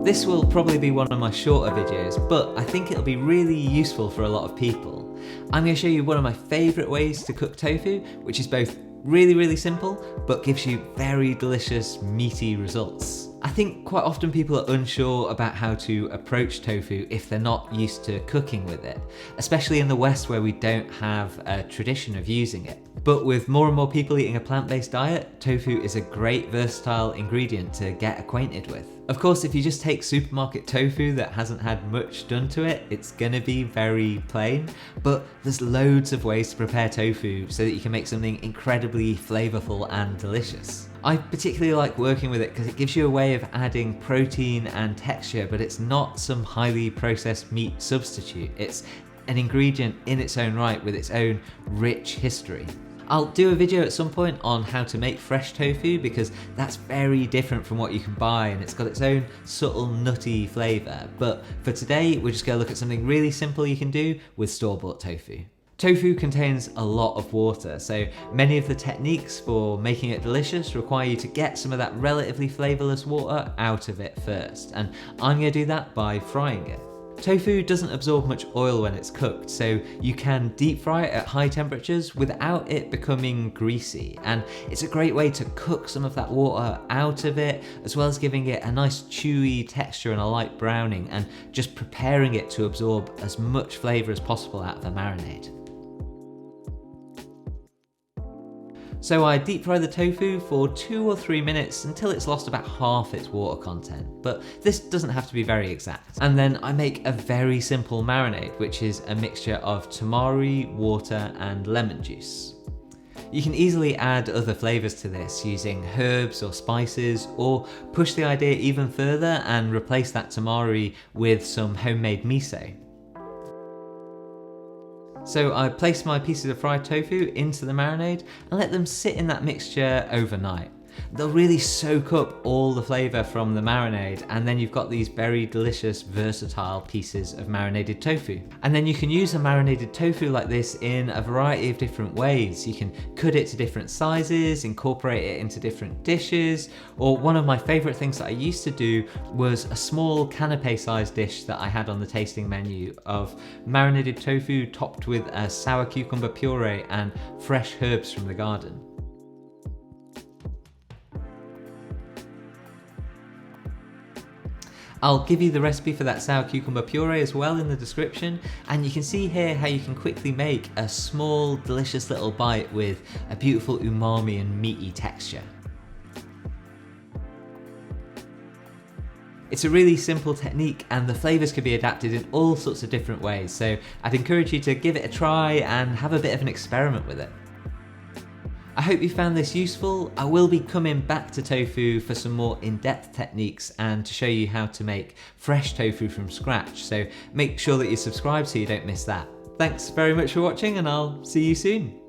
This will probably be one of my shorter videos, but I think it'll be really useful for a lot of people. I'm going to show you one of my favourite ways to cook tofu, which is both really simple, but gives you very delicious, meaty results. I think quite often people are unsure about how to approach tofu if they're not used to cooking with it, especially in the West where we don't have a tradition of using it. But with more and more people eating a plant-based diet, tofu is a great versatile ingredient to get acquainted with. Of course, if you just take supermarket tofu that hasn't had much done to it, it's gonna be very plain, but there's loads of ways to prepare tofu so that you can make something incredibly flavorful and delicious. I particularly like working with it because it gives you a way of adding protein and texture, but it's not some highly processed meat substitute. It's an ingredient in its own right with its own rich history. I'll do a video at some point on how to make fresh tofu because that's very different from what you can buy and it's got its own subtle nutty flavour. But for today, we're just going to look at something really simple you can do with store-bought tofu. Tofu contains a lot of water, so many of the techniques for making it delicious require you to get some of that relatively flavourless water out of it first, and I'm going to do that by frying it. Tofu doesn't absorb much oil when it's cooked, so you can deep fry it at high temperatures without it becoming greasy, and it's a great way to cook some of that water out of it, as well as giving it a nice chewy texture and a light browning, and just preparing it to absorb as much flavour as possible out of the marinade. So I deep fry the tofu for 2 or 3 minutes until it's lost about half its water content, but this doesn't have to be very exact. And then I make a very simple marinade, which is a mixture of tamari, water and lemon juice. You can easily add other flavours to this using herbs or spices, or push the idea even further and replace that tamari with some homemade miso. So I place my pieces of fried tofu into the marinade and let them sit in that mixture overnight. They'll really soak up all the flavour from the marinade, and then you've got these very delicious, versatile pieces of marinated tofu. And then you can use a marinated tofu like this in a variety of different ways. You can cut it to different sizes, incorporate it into different dishes, or one of my favourite things that I used to do was a small canapé-sized dish that I had on the tasting menu of marinated tofu topped with a sour cucumber puree and fresh herbs from the garden. I'll give you the recipe for that sour cucumber puree as well in the description, and you can see here how you can quickly make a small, delicious little bite with a beautiful umami and meaty texture. It's a really simple technique and the flavours can be adapted in all sorts of different ways, so I'd encourage you to give it a try and have a bit of an experiment with it. I hope you found this useful. I will be coming back to tofu for some more in-depth techniques and to show you how to make fresh tofu from scratch, so make sure that you subscribe so you don't miss that. Thanks very much for watching and I'll see you soon.